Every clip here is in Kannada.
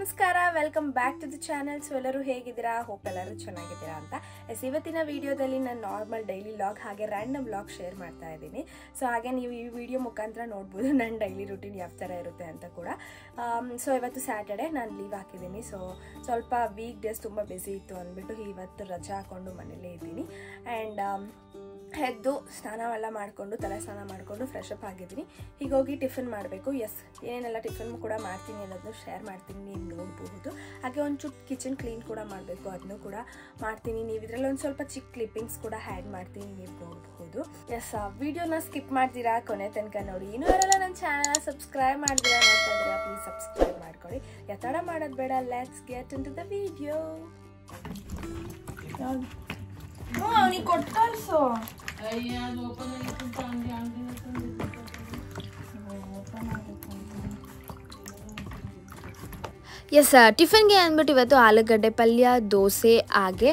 ನಮಸ್ಕಾರ, welcome back to the channel. So ಎಲ್ಲರೂ ಹೇಗಿದ್ದೀರಾ? ಹೋಪ್ ಎಲ್ಲರೂ ಚೆನ್ನಾಗಿದ್ದೀರಾ ಅಂತ. ಇವತ್ತಿನ ವಿಡಿಯೋದಲ್ಲಿ ನಾನು ನಾರ್ಮಲ್ ಡೈಲಿ ವ್ಲಾಗ್ ಹಾಗೆ ರ್ಯಾಂಡಮ್ ವ್ಲಾಗ್ ಶೇರ್ ಮಾಡ್ತಾ ಇದ್ದೀನಿ. ಸೊ ಹಾಗೆ ನೀವು ಈ ವಿಡಿಯೋ ಮುಖಾಂತರ ನೋಡ್ಬೋದು ನನ್ನ ಡೈಲಿ ರೂಟೀನ್ ಯಾವ ಥರ ಇರುತ್ತೆ ಅಂತ ಕೂಡ. ಸೊ ಇವತ್ತು ಸ್ಯಾಟರ್ಡೆ, ನಾನು ಲೀವ್ ಹಾಕಿದ್ದೀನಿ. ಸೊ ಸ್ವಲ್ಪ ವೀಕ್ ಡೇಸ್ ತುಂಬ ಬ್ಯುಸಿ ಇತ್ತು ಅಂದ್ಬಿಟ್ಟು ಇವತ್ತು ರಜಾ ಹಾಕ್ಕೊಂಡು ಮನೇಲೇ ಇದ್ದೀನಿ. ಆ್ಯಂಡ್ ಎದ್ದು ಸ್ನಾನವೆಲ್ಲ ಮಾಡಿಕೊಂಡು ತಲೆ ಸ್ನಾನ ಮಾಡಿಕೊಂಡು ಫ್ರೆಶ್ ಅಪ್ ಆಗಿದ್ದೀನಿ. ಹೀಗೋಗಿ ಟಿಫಿನ್ ಮಾಡಬೇಕು. ಏನೇನೆಲ್ಲ ಟಿಫಿನ್ ಕೂಡ ಮಾಡ್ತೀನಿ ಅನ್ನೋದನ್ನು ಶೇರ್ ಮಾಡ್ತೀನಿ, ನೀವು ನೋಡಬಹುದು. ಹಾಗೆ ಒಂದು ಚುಟ್ಟು ಕಿಚನ್ ಕ್ಲೀನ್ ಕೂಡ ಮಾಡಬೇಕು, ಅದನ್ನು ಕೂಡ ಮಾಡ್ತೀನಿ. ನೀವು ಇದರಲ್ಲಿ ಒಂದು ಸ್ವಲ್ಪ ಚಿಕ್ಕ ಕ್ಲಿಪ್ಪಿಂಗ್ಸ್ ಕೂಡ ಆ್ಯಡ್ ಮಾಡ್ತೀನಿ, ನೀವು ನೋಡಬಹುದು. ವಿಡಿಯೋನ ಸ್ಕಿಪ್ ಮಾಡ್ತೀರಾ, ಕೊನೆ ತನಕ ನೋಡಿ. ಇನ್ನೂ ಯಾರೆಲ್ಲ ನನ್ನ ಚಾನಲ್ ಸಬ್ಸ್ಕ್ರೈಬ್ ಮಾಡ್ತೀರಾ ನೋಡ್ತಾ ಇದ್ದೀರಾ, ಪ್ಲೀಸ್ ಸಬ್ಸ್ಕ್ರೈಬ್ ಮಾಡ್ಕೊಳ್ಳಿ. ಯಥಾಡ ಮಾಡೋದು ಬೇಡ, let's get into the video. ಅವನಿಗೆ ಕೊಟ್ಟು ಕಳಿಸು. ಟಿಫನ್ಗೆ ಅಂದ್ಬಿಟ್ಟು ಇವತ್ತು ಆಲೂಗಡ್ಡೆ ಪಲ್ಯ, ದೋಸೆ ಹಾಗೆ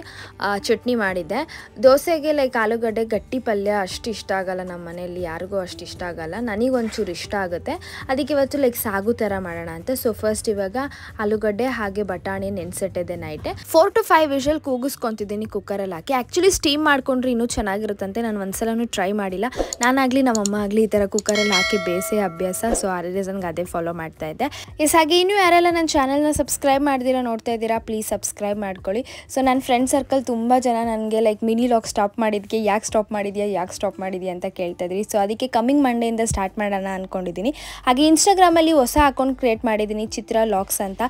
ಚಟ್ನಿ ಮಾಡಿದ್ದೆ. ದೋಸೆಗೆ ಆಲೂಗಡ್ಡೆ ಗಟ್ಟಿ ಪಲ್ಯ ಅಷ್ಟು ಇಷ್ಟ ಆಗಲ್ಲ, ನಮ್ಮ ಮನೆಯಲ್ಲಿ ಯಾರಿಗೂ ಅಷ್ಟು ಇಷ್ಟ ಆಗಲ್ಲ. ನನಗೊಂಚೂರು ಇಷ್ಟ ಆಗುತ್ತೆ, ಅದಕ್ಕೆ ಇವತ್ತು ಸಾಗು ಥರ ಮಾಡೋಣ ಅಂತ. ಸೊ ಫಸ್ಟ್ ಇವಾಗ ಆಲೂಗಡ್ಡೆ ಹಾಗೆ ಬಟಾಣಿ ನೆನೆಸಿಟ್ಟಿದ್ದೆ ನೈಟೆ. 4 to 5 ವಿಷಲ್ ಕೂಗಿಸ್ಕೊತಿದ್ದೀನಿ ಕುಕ್ಕರಲ್ಲಿ ಹಾಕಿ. ಆ್ಯಕ್ಚುಲಿ ಸ್ಟೀಮ್ ಮಾಡ್ಕೊಂಡ್ರೆ ಇನ್ನೂ ಚೆನ್ನಾಗಿರುತ್ತಂತೆ. ನಾನು ಒಂದ್ಸಲನೂ ಟ್ರೈ ಮಾಡಿಲ್ಲ. ನಾನಾಗಲಿ ನಮ್ಮಮ್ಮ ಆಗಲಿ ಈ ಥರ ಕುಕ್ಕರಲ್ಲಿ ಹಾಕಿ ಬೇಸೆ ಅಭ್ಯಾಸ. ಸೊ ಆ ರೀಸನ್ಗೆ ಅದೇ ಫಾಲೋ ಮಾಡ್ತಾ ಇದ್ದೆ. ಹಾಗೆ ಇನ್ನೂ ಯಾರೆಲ್ಲ ನನ್ನ ಚಾನಲ್ನ ಸಬ್ಸ್ಕ್ರೈಬ್ ಮಾಡ್ದಿರಾ ನೋಡ್ತಾ ಇದ್ದೀರಾ, ಪ್ಲೀಸ್ ಸಬ್ಸ್ಕ್ರೈಬ್ ಮಾಡ್ಕೊಳ್ಳಿ. ಸೊ ನನ್ನ ಫ್ರೆಂಡ್ ಸರ್ಕಲ್ ತುಂಬ ಜನ ನನಗೆ ಮಿನಿ ಲಾಗ್ ಸ್ಟಾಪ್ ಮಾಡಿದ್ದಕ್ಕೆ ಯಾಕೆ ಸ್ಟಾಪ್ ಮಾಡಿದ್ಯಾ ಅಂತ ಕೇಳ್ತಾ ಇದ್ರಿ. ಸೊ ಅದಕ್ಕೆ ಕಮಿಂಗ್ ಮಂಡೆಯಿಂದ ಸ್ಟಾರ್ಟ್ ಮಾಡೋಣ ಅಂದ್ಕೊಂಡಿದ್ದೀನಿ. ಹಾಗೆ ಇನ್ಸ್ಟಾಗ್ರಾಮಲ್ಲಿ ಹೊಸ ಅಕೌಂಟ್ ಕ್ರಿಯೇಟ್ ಮಾಡಿದ್ದೀನಿ, ಚಿತ್ರ ಲಾಗ್ಸ್ ಅಂತ.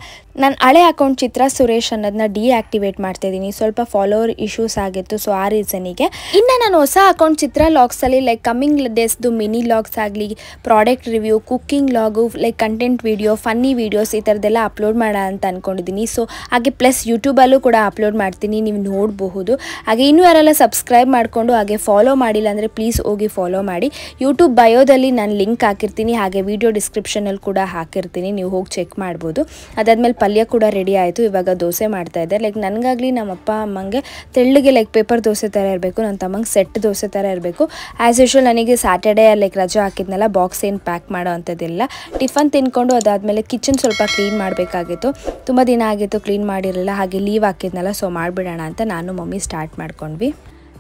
ನನ್ನ ಹಳೆ ಅಕೌಂಟ್ ಚಿತ್ರ ಸುರೇಶ್ ಅನ್ನೋದನ್ನ ಡಿಆಕ್ಟಿವೇಟ್ ಮಾಡ್ತಾ ಇದ್ದೀನಿ. ಸ್ವಲ್ಪ ಫಾಲೋವರ್ ಇಶ್ಯೂಸ್ ಆಗಿತ್ತು, ಸೊ ಆ ರೀಸನಿಗೆ. ಇನ್ನು ನಾನು ಹೊಸ ಅಕೌಂಟ್ ಚಿತ್ರ ಲಾಗ್ಸಲ್ಲಿ ಕಮಿಂಗ್ ಡೇಸ್ದು ಮಿನಿ ಲಾಗ್ಸ್ ಆಗಲಿ, product review, cooking vlog, content video, funny videos ಈ ಥರದ್ದೆಲ್ಲ ಅಪ್ಲೋಡ್ ಮಾಡೋಣ ಅಂತ ಅಂದ್ಕೊಂಡಿದ್ದೀನಿ. ಸೊ ಹಾಗೆ ಪ್ಲಸ್ ಯೂಟ್ಯೂಬಲ್ಲೂ ಕೂಡ ಅಪ್ಲೋಡ್ ಮಾಡ್ತೀನಿ, ನೀವು ನೋಡಬಹುದು. ಹಾಗೆ ಇನ್ನೂ ಯಾರೆಲ್ಲ ಸಬ್ಸ್ಕ್ರೈಬ್ ಮಾಡಿಕೊಂಡು ಹಾಗೆ ಫಾಲೋ ಮಾಡಿಲ್ಲ ಅಂದರೆ ಪ್ಲೀಸ್ ಹೋಗಿ ಫಾಲೋ ಮಾಡಿ. ಯೂಟ್ಯೂಬ್ ಬಯೋದಲ್ಲಿ ನಾನು ಲಿಂಕ್ ಹಾಕಿರ್ತೀನಿ, ಹಾಗೆ ವಿಡಿಯೋ ಡಿಸ್ಕ್ರಿಪ್ಷನಲ್ಲಿ ಕೂಡ ಹಾಕಿರ್ತೀನಿ, ನೀವು ಹೋಗಿ ಚೆಕ್ ಮಾಡ್ಬೋದು. ಅದಾದಮೇಲೆ ಪಲ್ಯ ಕೂಡ ರೆಡಿ ಆಯಿತು. ಇವಾಗ ದೋಸೆ ಮಾಡ್ತಾ ಇದ್ದೆ. ನನಗಾಗಲಿ ನಮ್ಮ ಅಪ್ಪ ಅಮ್ಮಂಗೆ ತೆಳ್ಳಗೆ ಪೇಪರ್ ದೋಸೆ ಥರ ಇರಬೇಕು, ನನ್ನ ತಮ್ಮಂಗೆ ಸೆಟ್ ದೋಸೆ ಥರ ಇರಬೇಕು. ಆ್ಯಸ್ ಯೂಶ್ವಲ್ ನನಗೆ ಸ್ಯಾಟರ್ಡೇ ರಜಾ ಹಾಕಿದ್ನಲ್ಲ, ಬಾಕ್ಸ್ ಏನು ಪ್ಯಾಕ್ ಮಾಡೋ ಅಂಥದ್ದಿಲ್ಲ. ಟಿಫನ್ ತಿನ್ಕೊಂಡು ಅದಾದಮೇಲೆ ಕಿಚನ್ ಸ್ವಲ್ಪ ಕ್ಲೀನ್ ಮಾಡಬೇಕಾಗಿತ್ತು. ತುಂಬ ದಿನ ಆಗಿತ್ತು ಕ್ಲೀನ್ ಮಾಡಿರಲಿಲ್ಲ, ಹಾಗೆ ಲೀವ್ ಹಾಕಿದ್ನಲ್ಲ, ಸೊ ಮಾಡಿಬಿಡೋಣ ಅಂತ ನಾನು ಮಮ್ಮಿ ಸ್ಟಾರ್ಟ್ ಮಾಡ್ಕೊಂಡ್ವಿ.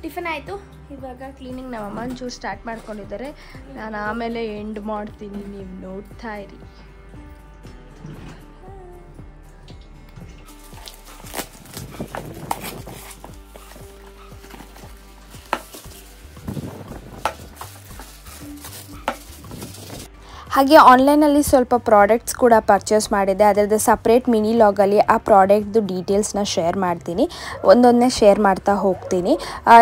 ಟಿಫನ್ ಆಯಿತು, ಇವಾಗ ಕ್ಲೀನಿಂಗ್ ನಮ್ಮಮ್ಮ ಒಂಚೂರು ಸ್ಟಾರ್ಟ್ ಮಾಡ್ಕೊಂಡಿದ್ದಾರೆ. ನಾನು ಆಮೇಲೆ ಎಂಡ್ ಮಾಡ್ತೀನಿ, ನೀವು ನೋಡ್ತಾ ಇರಿ. ಹಾಗೆ ಆನ್ಲೈನಲ್ಲಿ ಸ್ವಲ್ಪ ಪ್ರಾಡಕ್ಟ್ಸ್ ಕೂಡ ಪರ್ಚೇಸ್ ಮಾಡಿದ್ದೆ. ಅದರದ್ದು ಸಪ್ರೇಟ್ ಮಿನಿ ಲಾಗಲ್ಲಿ ಆ ಪ್ರಾಡಕ್ಟ್ದು ಡೀಟೇಲ್ಸ್ನ ಶೇರ್ ಮಾಡ್ತೀನಿ, ಒಂದೊಂದೇ ಶೇರ್ ಮಾಡ್ತಾ ಹೋಗ್ತೀನಿ.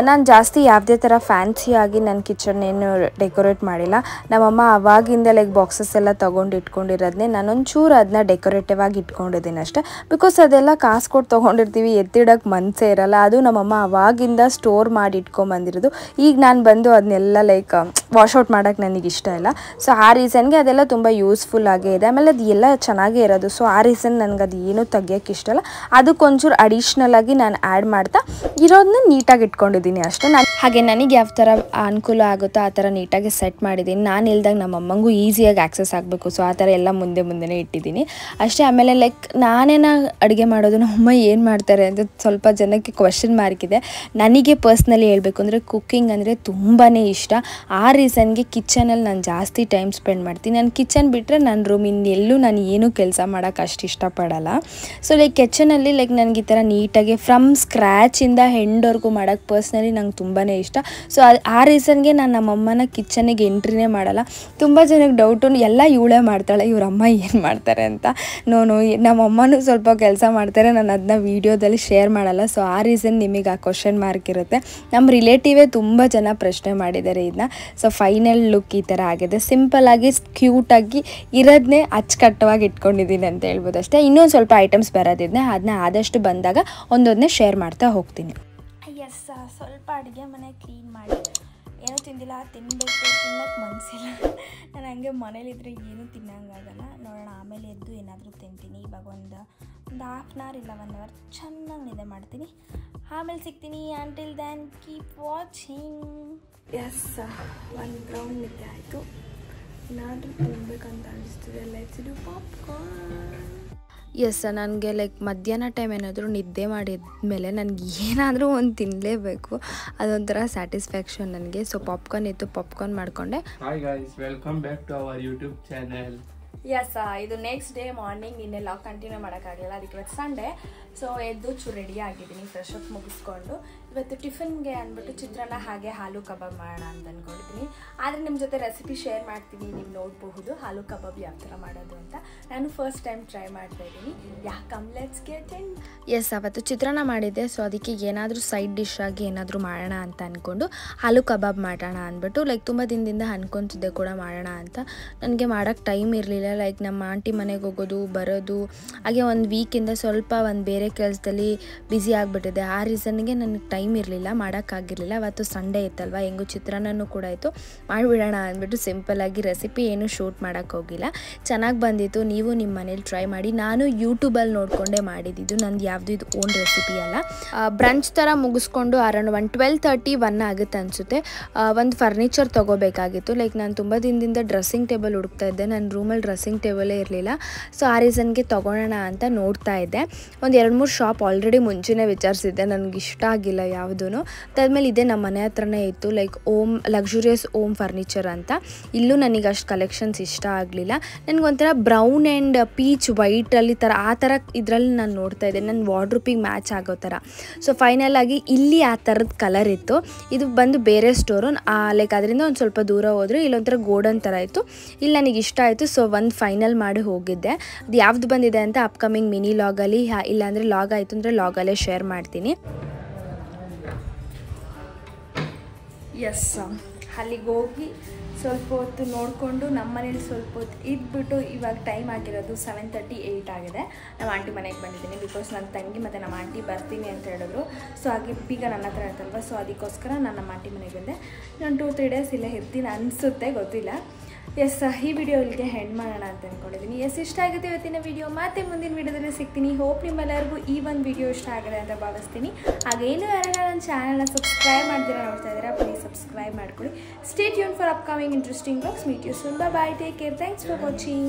ನಾನು ಜಾಸ್ತಿ ಯಾವುದೇ ಥರ ಫ್ಯಾನ್ಸಿಯಾಗಿ ನನ್ನ ಕಿಚನ್ ಏನು ಡೆಕೋರೇಟ್ ಮಾಡಿಲ್ಲ. ನಮ್ಮಮ್ಮ ಅವಾಗಿಂದ ಬಾಕ್ಸಸ್ ಎಲ್ಲ ತೊಗೊಂಡು ಇಟ್ಕೊಂಡಿರೋದನ್ನೇ ನಾನೊಂಚೂರು ಅದನ್ನ ಡೆಕೋರೇಟಿವ್ ಆಗಿ ಇಟ್ಕೊಂಡಿದ್ದೀನಿ ಅಷ್ಟೇ. ಬಿಕಾಸ್ ಅದೆಲ್ಲ ಕಾಸು ಕೊಟ್ಟು ತೊಗೊಂಡಿರ್ತೀವಿ, ಎತ್ತಿಡೋಕ್ಕೆ ಮನಸ್ಸೇ ಇರಲ್ಲ. ಅದು ನಮ್ಮಮ್ಮ ಅವಾಗಿಂದ ಸ್ಟೋರ್ ಮಾಡಿ ಇಟ್ಕೊಂಬಂದಿರೋದು. ಈಗ ನಾನು ಬಂದು ಅದನ್ನೆಲ್ಲ ವಾಶೌಟ್ ಮಾಡೋಕ್ಕೆ ನನಗೆ ಇಷ್ಟ ಇಲ್ಲ. ಸೊ ಆ ರೀಸನ್ಗೆ ಅದೆಲ್ಲ ತುಂಬ ಯೂಸ್ಫುಲ್ ಆಗೇ ಇದೆ. ಆಮೇಲೆ ಅದು ಎಲ್ಲ ಚೆನ್ನಾಗೇ ಇರೋದು. ಸೊ ಆ ರೀಸನ್ ನನಗೆ ಅದು ಏನೂ ತೆಗಿಯೋಕ್ಕೆ ಇಷ್ಟ ಇಲ್ಲ. ಅದಕ್ಕೊಂಚೂರು ಅಡಿಷ್ನಲ್ ಆಗಿ ನಾನು ಆ್ಯಡ್ ಮಾಡ್ತಾ ಇರೋದನ್ನ ನೀಟಾಗಿ ಇಟ್ಕೊಂಡಿದ್ದೀನಿ ಅಷ್ಟೇ. ಹಾಗೆ ನನಗೆ ಯಾವ ಥರ ಅನುಕೂಲ ಆಗುತ್ತೋ ಆ ಥರ ನೀಟಾಗಿ ಸೆಟ್ ಮಾಡಿದ್ದೀನಿ. ನಾನು ಇಲ್ದಾಗ ನಮ್ಮ ಅಮ್ಮಂಗೂ ಈಸಿಯಾಗಿ ಆಕ್ಸೆಸ್ ಆಗಬೇಕು, ಸೊ ಆ ಥರ ಎಲ್ಲ ಮುಂದೆನೇ ಇಟ್ಟಿದ್ದೀನಿ ಅಷ್ಟೇ. ಆಮೇಲೆ ನಾನೇನ ಅಡುಗೆ ಮಾಡೋದು, ನಮ್ಮಮ್ಮ ಏನು ಮಾಡ್ತಾರೆ ಅಂತ ಸ್ವಲ್ಪ ಜನಕ್ಕೆ ಕ್ವಶನ್ ಮಾರ್ಕ್ ಇದೆ. ನನಗೆ ಪರ್ಸ್ನಲಿ ಹೇಳಬೇಕು ಅಂದರೆ ಕುಕ್ಕಿಂಗ್ ಅಂದರೆ ತುಂಬಾ ಇಷ್ಟ. ಆ ರೀಸನ್ಗೆ ಕಿಚನಲ್ಲಿ ನಾನು ಜಾಸ್ತಿ ಟೈಮ್ ಸ್ಪೆಂಡ್ ಮಾಡ್ತೀನಿ. ನಾನು ಕಿಚನ್ ಬಿಟ್ಟರೆ ನನ್ನ ರೂಮಿಂದ ಎಲ್ಲೂ ನಾನು ಏನೂ ಕೆಲಸ ಮಾಡೋಕ್ಕೆ ಅಷ್ಟು ಇಷ್ಟಪಡಲ್ಲ. ಸೊ ಕಿಚನಲ್ಲಿ ನನಗೆ ಈ ಥರ ನೀಟಾಗಿ ಫ್ರಮ್ ಸ್ಕ್ರ್ಯಾಚಿಂದ ಹೆಂಡ್ವರೆಗೂ ಮಾಡೋಕ್ಕೆ ಪರ್ಸ್ನಲಿ ನಂಗೆ ತುಂಬಾ ಇಷ್ಟ. ಸೊ ಆ ರೀಸನ್ಗೆ ನಾನು ನಮ್ಮಮ್ಮನ ಕಿಚನಿಗೆ ಎಂಟ್ರಿನೇ ಮಾಡಲ್ಲ. ತುಂಬ ಜನಕ್ಕೆ ಡೌಟು, ಎಲ್ಲ ಇವಳೇ ಮಾಡ್ತಾಳೆ, ಇವರಮ್ಮ ಏನು ಮಾಡ್ತಾರೆ ಅಂತ. ನಮ್ಮಮ್ಮನೂ ಸ್ವಲ್ಪ ಕೆಲಸ ಮಾಡ್ತಾರೆ, ನಾನು ಅದನ್ನ ವೀಡಿಯೋದಲ್ಲಿ ಶೇರ್ ಮಾಡಲ್ಲ. ಸೊ ಆ ರೀಸನ್ ನಿಮಗೆ ಆ ಕ್ವಶನ್ ಮಾರ್ಕ್ ಇರುತ್ತೆ. ನಮ್ಮ ರಿಲೇಟಿವೇ ತುಂಬ ಜನ ಪ್ರಶ್ನೆ ಮಾಡಿದ್ದಾರೆ ಇದನ್ನ. ಸೊ ಫೈನಲ್ ಲುಕ್ ಈ ಥರ ಆಗಿದೆ. ಸಿಂಪಲ್ಲಾಗಿ ಕ್ಯೂಟಾಗಿ ಇರೋದನ್ನೇ ಅಚ್ಚುಕಟ್ಟವಾಗಿ ಇಟ್ಕೊಂಡಿದ್ದೀನಿ ಅಂತ ಹೇಳ್ಬೋದು ಅಷ್ಟೇ. ಇನ್ನೊಂದು ಸ್ವಲ್ಪ ಐಟಮ್ಸ್ ಬರೋದಿದ್ದೆ, ಅದನ್ನ ಆದಷ್ಟು ಬಂದಾಗ ಒಂದೊಂದನ್ನೇ ಶೇರ್ ಮಾಡ್ತಾ ಹೋಗ್ತೀನಿ. ಸ್ವಲ್ಪ ಅಡುಗೆ ಮನೆ ಕ್ಲೀನ್ ಮಾಡಿ ಏನೂ ತಿಂದಿಲ್ಲ, ತಿನ್ನಬೇಕು, ತಿನ್ನೋಕ್ಕೆ ಮನಸ್ಸಿಲ್ಲ. ನಾನು ಹಂಗೆ ಮನೇಲಿದ್ದರೆ ಏನೂ ತಿನ್ನೋಂಗಾಗಲ್ಲ. ನೋಡೋಣ, ಆಮೇಲೆ ಎದ್ದು ಏನಾದರೂ ತಿಂತೀನಿ. ಇವಾಗ ಒಂದು ಹಾಫ್ ಆನ್ ಅವರ್ ಇಲ್ಲ 1 ಅವರ್ ಚೆನ್ನಾಗಿ ನಿದ್ದೆ ಮಾಡ್ತೀನಿ. ಆಮೇಲೆ ಸಿಗ್ತೀನಿ. Until then keep watching. ಒಂದು ರೌಂಡ್ ನಿದ್ದೆ ಆಯಿತು. ಏನಾದರೂ ತಿನ್ಬೇಕಂತ ಅನಿಸ್ತಿದೆ. Let's do popcorn. ಎಸ್, ನನಗೆ ಲೈಕ್ ಮಧ್ಯಾಹ್ನ ಟೈಮ್ ಏನಾದರೂ ನಿದ್ದೆ ಮಾಡಿದ್ಮೇಲೆ ನನಗೆ ಏನಾದರೂ ಒಂದು ತಿನ್ನಲೇಬೇಕು, ಅದೊಂಥರ ಸ್ಯಾಟಿಸ್ಫ್ಯಾಕ್ಷನ್ ನನಗೆ. ಸೊ ಪಾಪ್ಕಾರ್ನ್ ಇತ್ತು, ಪಾಪ್ಕಾರ್ನ್ ಮಾಡಿಕೊಂಡೆ. Hi guys, welcome back to our YouTube channel. Yes, ಇದು ನೆಕ್ಸ್ಟ್ ಡೇ ಮಾರ್ನಿಂಗ್. ನಿನ್ನೆ ಲಾಗ್ ಕಂಟಿನ್ಯೂ ಮಾಡೋಕ್ಕಾಗಲಿಲ್ಲ, ಅದಕ್ಕೆ ಇವತ್ತು ಸಂಡೇ. ಸೊ ಎದ್ದು ರೆಡಿ ಆಗಿದ್ದೀನಿ, ಫ್ರೆಶ್ ಅಪ್ ಮುಗಿಸ್ಕೊಂಡು. ಇವತ್ತು ಟಿಫಿನ್ಗೆ ಅಂದ್ಬಿಟ್ಟು ಚಿತ್ರಾನ್ನ ಹಾಗೆ ಆಲೂ ಕಬಾಬ್ ಮಾಡೋಣ ಅಂತ ಅಂದ್ಕೊಂಡಿದ್ದೀನಿ. ಆದರೆ ನಿಮ್ಮ ಜೊತೆ ರೆಸಿಪಿ ಶೇರ್ ಮಾಡ್ತೀನಿ, ನೀವು ನೋಡಬಹುದು ಆಲೂ ಕಬಾಬ್ ಯಾವ ಥರ ಮಾಡೋದು ಅಂತ. ನಾನು ಫಸ್ಟ್ ಟೈಮ್ ಟ್ರೈ ಮಾಡ್ತಾ ಇದ್ದೀನಿ. Come let's get in. Yes, ಅವತ್ತು ಚಿತ್ರಾನ್ನ ಮಾಡಿದ್ದೆ. ಸೊ ಅದಕ್ಕೆ ಏನಾದರೂ ಸೈಡ್ ಡಿಶ್ ಆಗಿ ಏನಾದರೂ ಮಾಡೋಣ ಅಂತ ಅಂದ್ಕೊಂಡು ಆಲೂ ಕಬಾಬ್ ಮಾಡೋಣ ಅಂದ್ಬಿಟ್ಟು ಲೈಕ್ ತುಂಬ ದಿನದಿಂದ ಅನ್ಕೊತಿದ್ದೆ ಕೂಡ ಮಾಡೋಣ ಅಂತ. ನನಗೆ ಮಾಡೋಕ್ಕೆ ಟೈಮ್ ಇರಲಿಲ್ಲ. ಲೈಕ್ ನಮ್ಮ ಆಂಟಿ ಮನೆಗೆ ಹೋಗೋದು ಬರೋದು, ಹಾಗೆ ಒಂದು ವೀಕಿಂದ ಸ್ವಲ್ಪ ಒಂದು ಬೇರೆ ಕೆಲಸದಲ್ಲಿ ಬ್ಯುಸಿ ಆಗಿಬಿಟ್ಟಿದೆ. ಆ ರೀಸನ್ಗೆ ನನಗೆ ಟೈಮ್ ಇರಲಿಲ್ಲ, ಮಾಡೋಕ್ಕಾಗಿರಲಿಲ್ಲ. ಅವತ್ತು ಸಂಡೇ ಇತ್ತಲ್ವ, ಹೆಂಗೂ ಚಿತ್ರಾನ್ನೂ ಕೂಡ ಇತ್ತು, ಮಾಡಿಬಿಡೋಣ ಅಂದ್ಬಿಟ್ಟು ಸಿಂಪಲ್ಲಾಗಿ ರೆಸಿಪಿ ಏನು ಶೂಟ್ ಮಾಡೋಕ್ಕೆ ಹೋಗಿಲ್ಲ. ಚೆನ್ನಾಗಿ ಬಂದಿತ್ತು. ನೀವು ನಿಮ್ಮ ಮನೇಲಿ ಟ್ರೈ ಮಾಡಿ. ನಾನು ಯೂಟ್ಯೂಬಲ್ಲಿ ನೋಡಿಕೊಂಡೇ ಮಾಡಿದ್ದು, ನಂದು ಯಾವುದು ಇದು ಓನ್ ರೆಸಿಪಿ ಅಲ್ಲ. ಬ್ರಂಚ್ ಥರ ಮುಗಿಸ್ಕೊಂಡು ಅರೌಂಡ್ 12:30 ಆಗುತ್ತೆ ಅನಿಸುತ್ತೆ. ಒಂದು ಫರ್ನಿಚರ್ ತೊಗೋಬೇಕಾಗಿತ್ತು. ಲೈಕ್ ನಾನು ತುಂಬ ದಿನದಿಂದ ಡ್ರೆಸ್ಸಿಂಗ್ ಟೇಬಲ್ ಹುಡುಕ್ತಾ ಇದ್ದೆ. ನನ್ನ ರೂಮಲ್ಲಿ ಡ್ರೆಸ್ಸಿಂಗ್ ಟೇಬಲೇ ಇರಲಿಲ್ಲ. ಸೊ ಆ ರೀಸನ್ಗೆ ತೊಗೊಳ್ಳೋಣ ಅಂತ ನೋಡ್ತಾ ಇದ್ದೆ. ಒಂದು 2-3 ಶಾಪ್ ಆಲ್ರೆಡಿ ಮುಂಚೆನೇ ವಿಚಾರಿಸಿದ್ದೆ, ನನಗೆ ಇಷ್ಟ ಆಗಿಲ್ಲ ಯಾವುದೂ. ಅದಾದಮೇಲೆ ಇದೇ ನಮ್ಮ ಮನೆ ಹತ್ರನೇ ಇತ್ತು, like home luxurious home furniture ಅಂತ. ಇಲ್ಲೂ ನನಗೆ ಅಷ್ಟು ಕಲೆಕ್ಷನ್ಸ್ ಇಷ್ಟ ಆಗಲಿಲ್ಲ. ನನಗೊಂಥರ ಬ್ರೌನ್ ಆ್ಯಂಡ್ ಪೀಚ್ ವೈಟಲ್ಲಿ ಆ ಥರ ಇದರಲ್ಲಿ ನಾನು ನೋಡ್ತಾ ಇದ್ದೆ, ನನ್ನ ವಾರ್ಡ್ರೋಬಿಗೆ ಮ್ಯಾಚ್ ಆಗೋ ಥರ. ಸೊ ಫೈನಲ್ ಆಗಿ ಇಲ್ಲಿ ಆ ಥರದ ಕಲರ್ ಇತ್ತು. ಇದು ಬಂದು ಬೇರೆ ಸ್ಟೋರು. ಲೈಕ್ ಅದರಿಂದ ಒಂದು ಸ್ವಲ್ಪ ದೂರ ಹೋದರೆ ಇಲ್ಲೊಂಥರ ಗೋಲ್ಡನ್ ಥರ ಇತ್ತು. ಇಲ್ಲಿ ನನಗೆ ಇಷ್ಟ ಆಯಿತು. ಸೊ ಒಂದು ಫೈನಲ್ ಮಾಡಿ ಹೋಗಿದ್ದೆ. ಅದು ಯಾವ್ದು ಬಂದಿದೆ ಅಂತ ಅಪ್ಕಮಿಂಗ್ ಮಿನಿ ಲಾಗಲ್ಲಿ, ಇಲ್ಲಾಂದರೆ ಲಾಗ್ ಆಯಿತು ಅಂದರೆ ಲಾಗಲ್ಲೇ ಶೇರ್ ಮಾಡ್ತೀನಿ. ಎಸ್, ಅಲ್ಲಿಗೆ ಹೋಗಿ ಸ್ವಲ್ಪ ಹೊತ್ತು ನೋಡಿಕೊಂಡು ನಮ್ಮ ಮನೇಲಿ ಸ್ವಲ್ಪ ಹೊತ್ತು ಇದ್ಬಿಟ್ಟು ಇವಾಗ ಟೈಮ್ ಆಗಿರೋದು 7:38 ಆಗಿದೆ. ನಮ್ಮ ಆಂಟಿ ಮನೆಗೆ ಬಂದಿದ್ದೀನಿ. ಬಿಕಾಸ್ ನನ್ನ ತಂಗಿ ಮತ್ತು ನಮ್ಮ ಆಂಟಿ ಬರ್ತೀನಿ ಅಂತ ಹೇಳಿದ್ರು. ಸೊ ಹಾಗೆ ಬೀಗ ನನ್ನ ಹತ್ರ ಇರ್ತಲ್ವ, ಸೊ ಅದಕ್ಕೋಸ್ಕರ ನಾನು ನಮ್ಮ ಆಂಟಿ ಮನೆಗೆ ಬಂದೆ. ನಾನು 2-3 ಡೇಸ್ ಇಲ್ಲೇ ಇರ್ತೀನಿ ಅನಿಸುತ್ತೆ, ಗೊತ್ತಿಲ್ಲ. ಎಸ್, ಈ ವಿಡಿಯೋ ಇಲ್ಲಿಗೆ ಹೆಂಡ್ ಮಾಡೋಣ ಅಂತ ಅಂದ್ಕೊಂಡಿದ್ದೀನಿ. ಎಸ್, ಇಷ್ಟ ಆಗುತ್ತೆ ಇವತ್ತಿನ ವಿಡಿಯೋ. ಮತ್ತೆ ಮುಂದಿನ ವಿಡಿಯೋದಲ್ಲಿ ಸಿಗ್ತೀನಿ. ಹೋಪ್ ನಿಮ್ಮೆಲ್ಲರಿಗೂ ಈ ಒಂದು ವಿಡಿಯೋ ಇಷ್ಟ ಆಗಿದೆ ಅಂತ ಭಾವಿಸ್ತೀನಿ. ಹಾಗೇನು ಯಾರೆಲ್ಲ ನನ್ನ ಚಾನಲ್ನ ಸಬ್ಸ್ಕ್ರೈಬ್ ಮಾಡ್ತೀರಾ ನೋಡ್ತಾ ಇದ್ದೀರಾ, ಪ್ಲೀಸ್ ಸಬ್ಸ್ಕ್ರೈಬ್ ಮಾಡ್ಕೊಳ್ಳಿ. Stay tune for upcoming interesting vlogs. Meet you soon. Bye, take care, thanks for watching.